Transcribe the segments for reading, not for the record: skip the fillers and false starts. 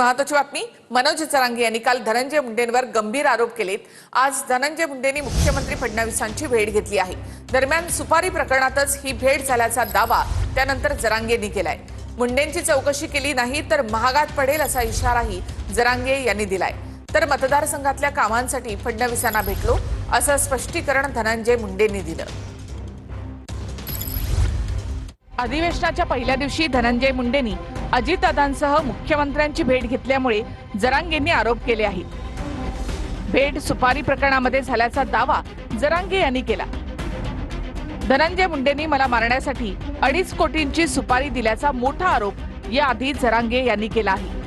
महत्वाची बातमी, मनोज जरांगे यांनी काल धनंजय मुंडेंवर गंभीर आरोप केलेत। आज धनंजय मुंडेंनी मुख्यमंत्री फडणवीसांची भेट घेतली आहे। दरम्यान सुपारी प्रकरणातच ही भेट झाल्याचा दावा त्यानंतर जरांगेंनी केलाय। मुंडेंची चौकशी केली नाही तर महागात पडेल असा इशाराही जरांगे यांनी दिलाय। तर मतदारसंघातल्या कामांसाठी फडणवीसांना भेटलो असं स्पष्टीकरण धनंजय मुंडेंनी दिलं। अधिवेशनाच्या पहिल्या दिवशी धनंजय मुंडेंनी अजितदादांसह मुख्यमंत्र्यांची भेट घेतल्यामुळे जरांगेंनी आरोप केले आहेत। भेट सुपारी प्रकरणामध्ये झाल्याचा दावा जरांगे यांनी केला। धनंजय मुंडेंनी मला मारण्यासाठी 2.5 कोटींची सुपारी दिल्याचा मोठा आरोप याआधी जरांगे यांनी केला आहे।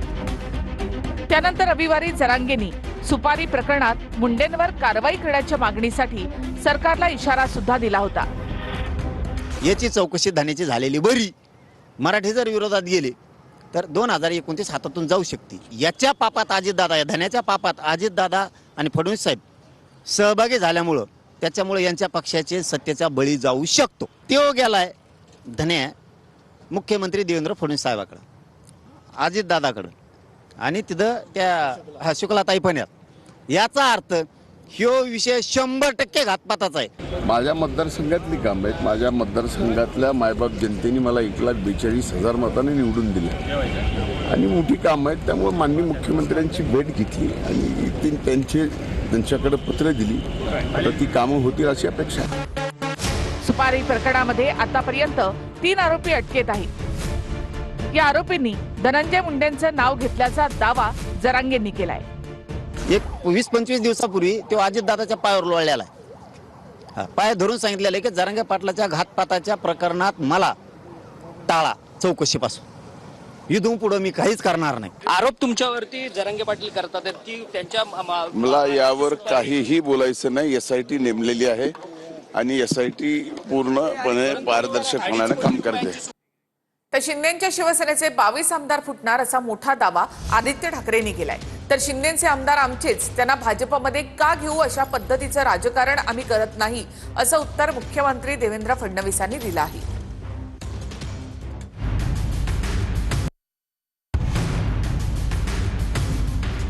त्यानंतर रविवारी जरांगेंनी सुपारी प्रकरणात मुंडेंवर कारवाई करण्याच्या मागणीसाठी सरकारला इशारा सुद्धा दिला होता। याची चौकशी धन्याची झालेली बरी। मराठी जर विरोधात गेले तर 2029 हातातून जाऊ शकते। याच्या पापात अजितदादा, या धन्याच्या पापात अजितदादा आणि फडणवीस साहेब सहभागी झाल्यामुळं त्याच्यामुळे यांच्या पक्षाचे सत्तेचा बळी जाऊ शकतो। तो गेलाय धन्या मुख्यमंत्री देवेंद्र फडणवीस साहेबाकडे, अजितदादाकडे, आणि तिथं त्या शुक्लाताई पण आहेत। याचा अर्थ ह्यो विषय 100% घातपाताचा आहे। माझ्या मतदारसंघातली काम आहेत। माझ्या मतदारसंघातल्या मायबाप जनतेने मला 1,42,000 मतांनी निवडून दिले आणि मोठी काम आहेत। त्यामुळे माननीय मुख्यमंत्र्यांची भेट घेतली आणि त्यांच्याकडे पत्र दिली। आता ती कामं होतील अशी अपेक्षा आहे। सुपारी प्रकरणामध्ये आतापर्यंत 3 आरोपी अटकेत आहेत। या आरोपींनी धनंजय मुंडेंचं नाव घेतल्याचा दावा जरांगेंनी केलाय। एक 20-25 दिवसापूर्वी तो अजितदादाच्या पायावर लोळलेला आहे। पाय धरून सांगितलेलं आहे की जरांगे पाटलाच्या घातपाताच्या प्रकरणात मला टाळा चौकशीपासून, इथून पुढे मी काहीच करणार नाही। आरोप तुमच्यावरती जरांगे पाटील करतात की त्यांच्या मला यावर काहीही बोलायचं नाही। SIT नेमलेली आहे आणि SIT पूर्णपणे पारदर्शकपणाने काम करते। तर शिंदेच्या शिवसेनेचे 22 आमदार फुटणार असा मोठा दावा आदित्य ठाकरेंनी केलाय। तर शिंदेचे आमदार आमचेच, त्यांना भाजपमध्ये का घेऊ अशा पद्धतीचं राजकारण आम्ही करत नाही असं उत्तर मुख्यमंत्री देवेंद्र फडणवीसांनी दिलं आहे।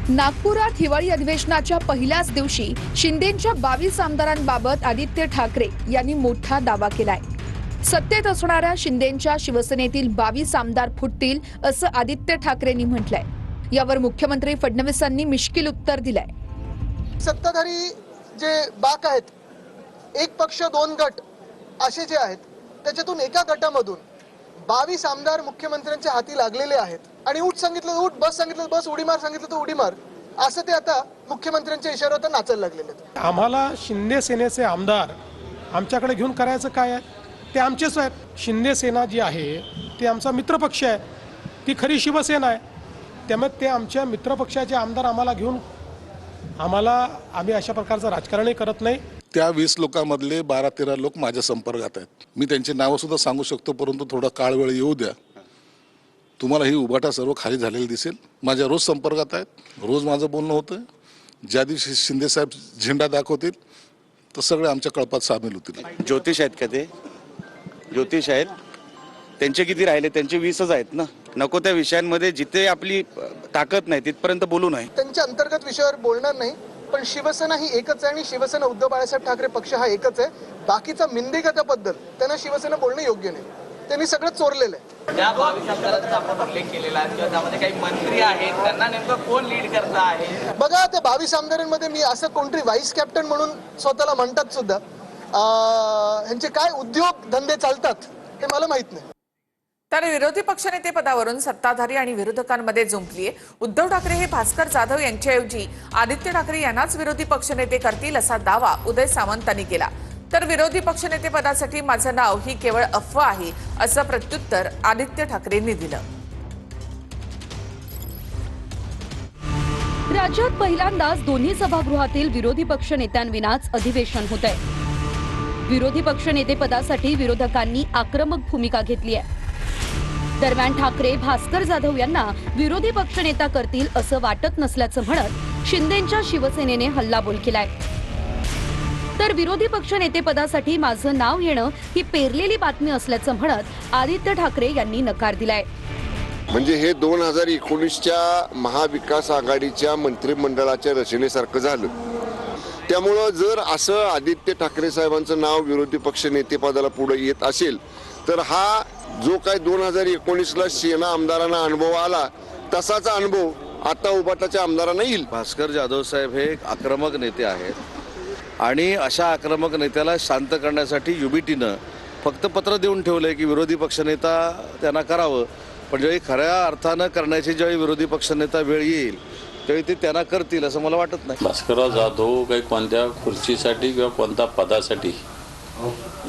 नागपुरात हिवाळी अधिवेशनाच्या पहिल्याच दिवशी शिंदेच्या 22 आमदारांबाबत आदित्य ठाकरे यांनी मोठा दावा केलाय। सत्तेत असणाऱ्या शिंदेच्या शिवसेनेतील 22 आमदार फुटतील असं आदित्य ठाकरेंनी म्हटलंय। यावर मुख्यमंत्री फडणवीसांनी मिश्किल उत्तर दिलंय। सत्ताधारी जे बाक आहेत, एक पक्ष 2 गट असे जे आहेत, त्याच्यातून एका गटामधून 22 आमदार मुख्यमंत्र्यांच्या हाती लागलेले आहेत आणि उठ सांगितलं तर उठ, बस सांगितलं तर बस, उडी मार सांगितलं तर उडी मार, असं ते आता मुख्यमंत्र्यांच्या इशाऱ्यावर नाचायला लागलेले आहेत। आम्हाला शिंदे सेनेचे आमदार आमच्याकडे घेऊन करायचं काय आहे? ते आमचेच आहेत। शिंदे सेना जी आहे ती आमचा मित्रपक्ष आहे, ती खरी शिवसेना आहे। त्यामुळे ते आमच्या मित्रपक्षाचे आमदार आम्हाला घेऊन आम्ही अशा प्रकारचं राजकारणही करत नाही। त्या 20 लोकांमधले 12-13 लोक माझ्या संपर्कात आहेत। मी त्यांची नावं सुद्धा सांगू शकतो, परंतु थोडा काळ वेळ येऊ द्या, तुम्हाला ही उभाटा सर्व खाली झालेली दिसेल। माझ्या रोज संपर्कात आहेत, रोज माझं बोलणं होतं। ज्या दिवशी शिंदे साहेब झेंडा दाखवतील तर सगळे आमच्या कळपात सामील होतील। ज्योतिष आहेत का? ते ज्योतिष आहेत, त्यांचे किती राहिले? त्यांचे 20च आहेत ना। नको त्या विषयांमध्ये जिथे आपली ताकद नाही तिथपर्यंत बोलू नये। त्यांच्या अंतर्गत विषयावर बोलणार नाही, पण शिवसेना ही एकच आहे आणि शिवसेना उद्धव बाळासाहेब ठाकरे पक्ष हा एकच आहे। बाकीचा मिंदेगताबद्दल त्यांना शिवसेना बोलणं योग्य नाही, त्यांनी सगळं चोरलेलं आहे। ज्या 22 आमदारांचा आपण उल्लेख केलेला आहे किंवा त्यामध्ये काही मंत्री आहेत, त्यांना नेमकं कोण लीड करत आहे? बघा, त्या 22 आमदारांमध्ये मी असं कोणतरी व्हाईस कॅप्टन म्हणून स्वतःला म्हणतात सुद्धा, ह्यांचे काय उद्योग धंदे चालतात हे मला माहित नाही। तर विरोधी पक्षनेते पदावरून सत्ताधारी आणि विरोधकांमध्ये जुंपलीये। उद्धव ठाकरे हे भास्कर जाधव यांच्याऐवजी आदित्य ठाकरे यांनाच विरोधी पक्षनेते करतील असा दावा उदय सामंतांनी केला। तर विरोधी पक्षनेते पदासाठी माझं नाव ही केवळ अफवा आहे असं प्रत्युत्तर आदित्य ठाकरेंनी दिलं। राज्यात पहिल्यांदाच दोन्ही सभागृहातील विरोधी पक्ष नेत्यांविनाच अधिवेशन होत आहे। विरोधी पक्ष नेते पदासाठी विरोधकांनी आक्रमक भूमिका घेतली आहे। दरम्यान ठाकरे भास्कर जाधव यांना विरोधी पक्षनेता करतील असं वाटत नसल्याचं म्हणत शिंदेच्या शिवसेनेने हल्लाबोल केलाय। तर विरोधी पक्ष नेतेपदासाठी माझं नाव येणं ही पेरलेली बातमी असल्याचं म्हणत आदित्य ठाकरे यांनी नकार दिलाय। म्हणजे हे 2019च्या महाविकास आघाडीच्या मंत्रिमंडळाच्या रचनेसारखं झालं. त्यामुळं जर असं आदित्य ठाकरे साहेबांचं नाव विरोधी पक्ष नेतेपदाला पुढे येत असेल तर हा जो काय 2019ला सेना आमदारांना अनुभव आला तसाच अनुभव आता उबाटाच्या आमदारांना येईल. भास्कर जाधव साहेब हे एक आक्रमक नेते आहेत आणि अशा आक्रमक नेत्याला शांत करण्यासाठी युबीटीनं फक्त पत्र देऊन ठेवलंय की विरोधी पक्षनेता त्यांना करावं, पण ज्यावेळी खऱ्या अर्थानं करण्याची ज्यावेळी विरोधी पक्षनेता वेळ येईल त्यावेळी ते त्यांना करतील असं मला वाटत नाही. भास्करराव जाधव काही कोणत्या खुर्चीसाठी किंवा कोणत्या पदासाठी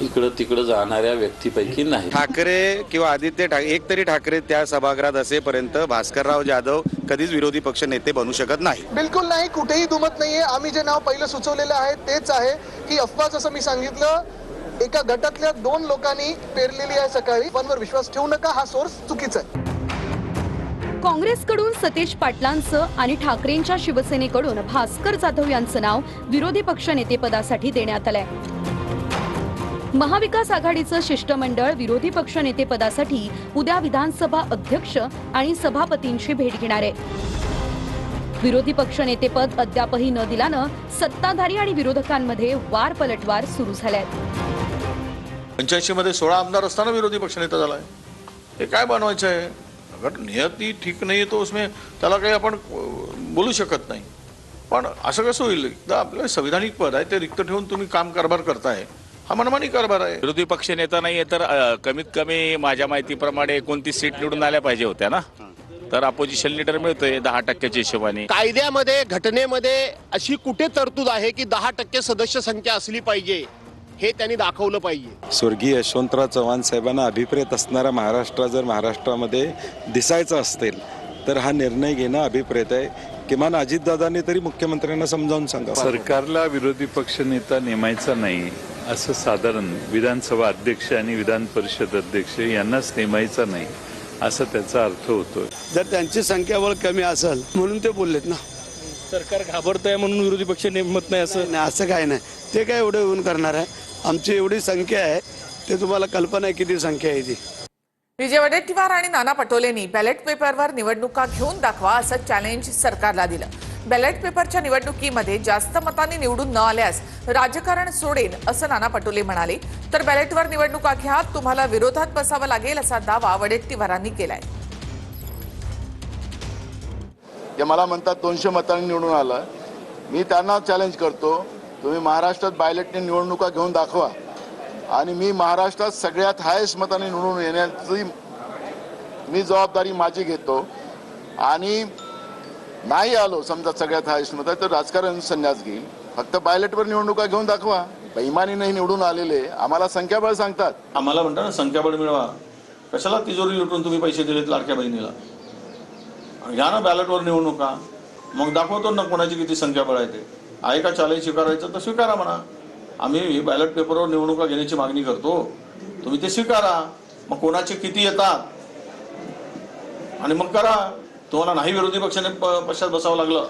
इकडं तिकडं जाणाऱ्या व्यक्तीपैकी नाही. ठाकरे किंवा आदित्य ठाकरे एक तरी ठाकरे त्या सभागृहात असेपर्यंत भास्करराव जाधव कधीच विरोधी पक्ष नेते बनू शकत नाही. बिलकुल नाही, कुठेही दुमत नाहीये. आम्ही जे नाव पहिलं सुचवलेलं आहे तेच आहे की अफवा जसं मी सांगितलं एका गटातल्या 2 लोकांनी पेरलेली आहे सकाळी. फोनवर विश्वास ठेवू नका, हा सोर्स चुकीचा आहे. काँग्रेसकडून सतीश पाटलांचं आणि ठाकरेंच्या शिवसेनेकडून भास्कर जाधव यांचं नाव विरोधी पक्षनेतेपदासाठी देण्यात आलंय. महाविकास आघाडीचं शिष्टमंडळ विरोधी पक्षनेतेपदासाठी उद्या विधानसभा अध्यक्ष आणि सभापतींची भेट घेणार आहे. विरोधी पक्षनेतेपद अद्यापही न दिल्यानं सत्ताधारी आणि विरोधकांमध्ये वार पलटवार सुरू झाल्यात. 85 मध्ये 16 आमदार असताना विरोधी पक्षनेता झालाय. हे काय बनवायचं आहे? अगर नियती ठीक नाही तो उसमें त्याला काही आपण बोलू शकत नाही. पण असं कसं होईल? एकदा आपलं संविधानिक पद आहे ते रिक्त ठेवून तुम्ही काम कारभार करताय, हा मनमानी कारभार आहे. विरोधी पक्ष नेता नाहीये तर कमीत कमी माझ्या माहितीप्रमाणे 29 सीट निवडून आल्या पाहिजे होत्या ना, तर अपोजिशन लीडर मिळतोय 10% हिशोबाने. कायद्यामध्ये घटनेमध्ये अशी कुठे तरतूद आहे की 10% सदस्य संख्या असली पाहिजे हे त्यांनी दाखवलं पाहिजे. स्वर्गीय यशवंतराव चव्हाण साहेबांना अभिप्रेत असणारा महाराष्ट्र जर महाराष्ट्रामध्ये दिसायचा असेल तर हा निर्णय घेणं अभिप्रेत आहे. किमान अजितदादांनी तरी मुख्यमंत्र्यांना समजावून सांगा. सरकारला विरोधी पक्ष नेता नेमायचा नाही असं साधारण विधानसभा अध्यक्ष आणि विधान परिषद अध्यक्ष यांनाच नेमायचा नाही असं त्याचा अर्थ होतो. जर त्यांची संख्याबळ कमी असेल म्हणून ते बोललेत ना. सरकार घाबरत आहे म्हणून विरोधी पक्ष नेमत नाही असं काय नाही. ते काय एवढं होऊन करणार आहे? आमची एवढी संख्या आहे ते तुम्हाला कल्पना आहे किती संख्या आहे ती. विजय वडेट्टीवार आणि नाना पटोलेंनी बॅलेट पेपरवर निवडणुका घेऊन दाखवा असं चॅलेंज सरकारला दिलं. बॅलेट पेपरच्या निवडणुकीमध्ये जास्त मतांनी निवडून न आल्यास राजकारण सोडेल असं नाना पटोले म्हणाले. तर बॅलेटवर निवडणुका घ्या, तुम्हाला विरोधात बसावं लागेल असा दावा वडेट्टीवारांनी केलाय. मला म्हणतात 200 मतांनी निवडून आला. मी त्यांना चॅलेंज करतो, तुम्ही महाराष्ट्रात बॅलेटने निवडणुका घेऊन दाखवा आणि मी महाराष्ट्रात सगळ्यात हायेस्ट मतांनी निवडून येण्याची मी जबाबदारी माझी घेतो. आणि नाही आलो समजा सगळ्यात हायेस्ट मत तर राजकारण संन्यास घेईल. फक्त बॅलेटवर निवडणुका घेऊन दाखवा. बेईमानी नाही निवडून आलेले आम्हाला संख्याबळ सांगतात. आम्हाला म्हणतात ना संख्याबळ मिळवा. कशाला तिजोरी लुटून तुम्ही पैसे दिलेत लाडक्या बहिणीला? घ्या ना बॅलेटवर निवडणुका, मग दाखवतो ना कोणाची किती संख्याबळ आहे ते. आहे का चॅलेंज स्वीकारायचं तर स्वीकारा म्हणा. आम्ही बॅलेट पेपरवर निवडणुका घेण्याची मागणी करतो, तुम्ही ते स्वीकारा. मग कोणाचे किती येतात आणि मग करा. तुम्हाला नाही विरोधी पक्षात बसावं लागलं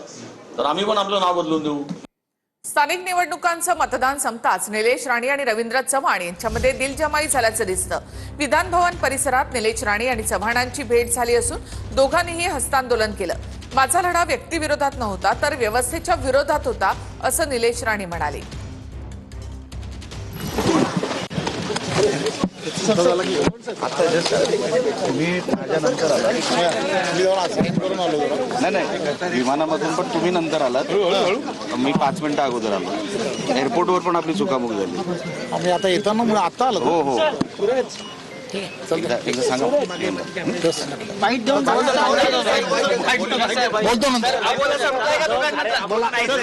तर आम्ही पण आपलं नाव बदलून देऊ. स्थानिक निवडणुकांचं मतदान संपताच निलेश राणे आणि रवींद्र चव्हाण यांच्यामध्ये दिलजमाई झाल्याचं दिसतं. विधान भवन परिसरात निलेश राणे आणि चव्हाणांची भेट झाली असून दोघांनीही हस्तांदोलन केलं. माझा लढा व्यक्तिविरोधात नव्हता तर व्यवस्थेच्या विरोधात होता असं निलेश राणे म्हणाले. नाही विमानामधून पण तुम्ही नंतर आलात, मी 5 मिनिटं अगोदर आलो. एअरपोर्टवर पण आपली चुकामुक झाली. आम्ही आता येताना आता आलो. हो हो एकदा सांगा.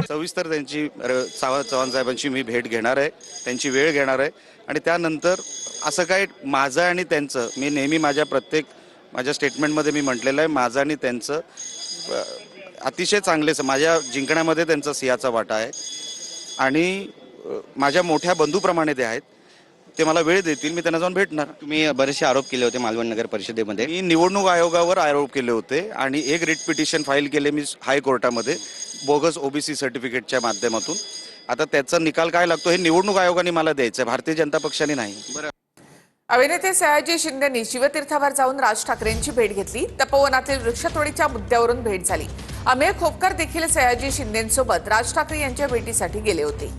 सविस्तर त्यांची चव्हाण साहेबांची मी भेट घेणार आहे, त्यांची वेळ घेणार आहे आणि त्यानंतर असं काय माझं आणि त्यांचं, मी नेहमी माझ्या स्टेटमेंटमध्ये मी म्हटलेलं आहे माझं आणि त्यांचं अतिशय चांगले, माझ्या जिंकण्यामध्ये त्यांचा सिंहाचा वाटा आहे आणि माझ्या मोठ्या बंधूप्रमाणे ते आहेत. ते मला वेळ देतील, मी त्यांना जाऊन भेटणार. तुम्ही बरेचसे आरोप केले होते मालवण नगर परिषदेमध्ये. मी निवडणूक आयोगावर आरोप केले होते आणि एक रिट पिटिशन फाईल केले मी हायकोर्टामध्ये बोगस ओबीसी सर्टिफिकेटच्या माध्यमातून. आता त्याचा निकाल काय लागतो हे निवडणूक आयोगाने मला द्यायचं आहे, भारतीय जनता पक्षाने नाही. अभिनेते सयाजी शिंदेंनी शिवतीर्थावर जाऊन राज ठाकरेंची भेट घेतली. तपोवनातील वृक्षतोडीच्या मुद्द्यावरून भेट झाली. अमेय खोपकर देखील सयाजी शिंदेंसोबत राज ठाकरे यांच्या भेटीसाठी गेले होते.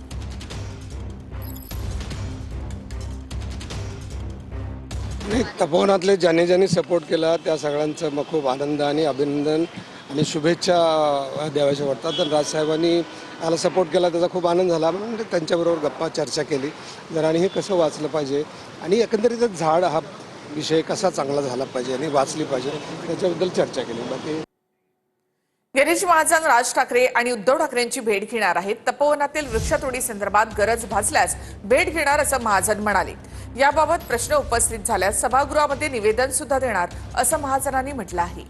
तपोवनातले ज्याने ज्यांनी सपोर्ट केला त्या सगळ्यांचं मग खूप आनंद आणि अभिनंदन आणि शुभेच्छा द्याव्याशा वाटतात. तर राजसाहेबांनी याला सपोर्ट केला त्याचा खूप आनंद झाला. म्हणजे त्यांच्याबरोबर गप्पा चर्चा केली जर आणि हे कसं वाचलं पाहिजे आणि एकंदरीत झाड हा विषय कसा चांगला झाला पाहिजे आणि वाचली पाहिजे त्याच्याबद्दल चर्चा केली. बाकी गिरीश महाजन राज ठाकरे आणि उद्धव ठाकरेंची भेट घेणार आहेत. तपोवनातील वृक्षतोडी संदर्भात गरज भासल्यास भेट घेणार असं महाजन म्हणाले. याबाबत प्रश्न उपस्थित झाल्यास सभागृहामध्ये निवेदन सुद्धा देणार असं महाजनांनी म्हटलं आहे.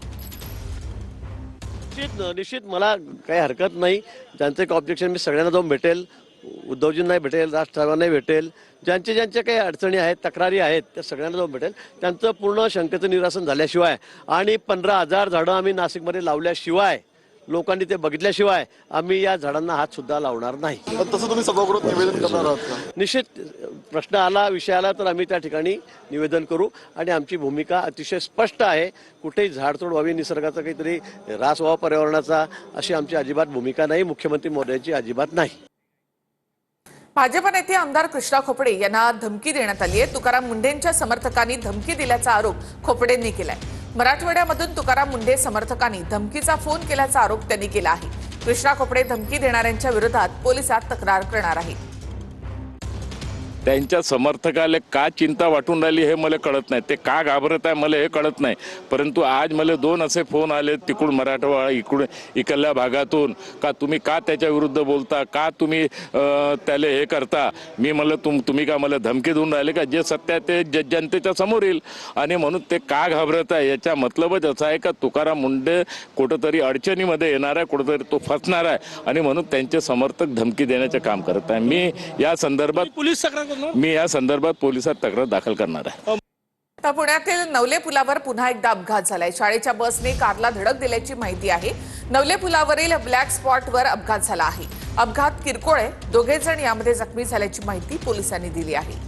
निश्चित मला काही हरकत नाही. ज्यांचं एक ऑब्जेक्शन मी सगळ्यांना जाऊन भेटेल, उद्धवजींनाही भेटेल, राज ठाकरेंनाही भेटेल. ज्यांच्या काही अडचणी आहेत, तक्रारी आहेत त्या सगळ्यांना जाऊन भेटेल. त्यांचं पूर्ण शंकेचं निरासन झाल्याशिवाय आणि 15,000 झाडं आम्ही नाशिकमध्ये लावल्याशिवाय, लोकांनी ते बघितल्याशिवाय आम्ही या झाडांना हात सुद्धा लावणार नाही. तसं तुम्ही सभागृहात निवेदन करणार आहात का? निश्चित प्रश्न आला, विषय आला तर आम्ही त्या ठिकाणी निवेदन करू आणि आमची भूमिका अतिशय स्पष्ट आहे. कुठेही झाडतोड व्हावी, निसर्गाचा काहीतरी ऱ्हास व्हावा पर्यावरणाचा, अशी आमची अजिबात भूमिका नाही. मुख्यमंत्री महोदयांची अजिबात नाही. भाजप नेते आमदार कृष्णा खोपडे यांना धमकी देण्यात आली आहे. तुकाराम मुंढेंच्या समर्थकांनी धमकी दिल्याचा आरोप खोपडेंनी केलाय. मराठवाड्यामधून तुकाराम मुंढे समर्थकांनी धमकीचा फोन केल्याचा आरोप त्यांनी केला आहे. कृष्णा खोपडे धमकी देणाऱ्यांच्या विरोधात पोलिसात तक्रार करणार आहेत. त्यांच्या समर्थकाला का चिंता वाटून राहिली हे मला कळत नाही. ते का घाबरत आहे मला हे कळत नाही. परंतु आज मला 2 असे फोन आले तिकडून मराठवाडा इकडून इकडल्या भागातून का तुम्ही का त्याच्या विरुद्ध बोलता, का तुम्ही त्याला हे करता. मी मला तुम्ही का मला धमकी देऊन राहिले का? जे सत्य आहे ते जनतेच्या समोर येईल. आणि म्हणून ते का घाबरत आहे याचा मतलबच असा आहे का तुकाराम मुंढे कुठंतरी अडचणीमध्ये येणार आहे, कुठंतरी तो फसणार आहे आणि म्हणून त्यांचे समर्थक धमकी देण्याचे काम करत आहे. मी या संदर्भात पोलिसात तक्रार दाखल करणार आहे. तर पुण्यातील नवले पुलावर पुन्हा एकदा अपघात झालाय. शाळेच्या बसने कारला धडक दिल्याची माहिती आहे. नवले पुलावरील ब्लॅक स्पॉटवर अपघात झाला आहे. अपघात किरकोळ आहे. 2 जण यामध्ये जखमी झाल्याची माहिती पोलिसांनी दिली आहे.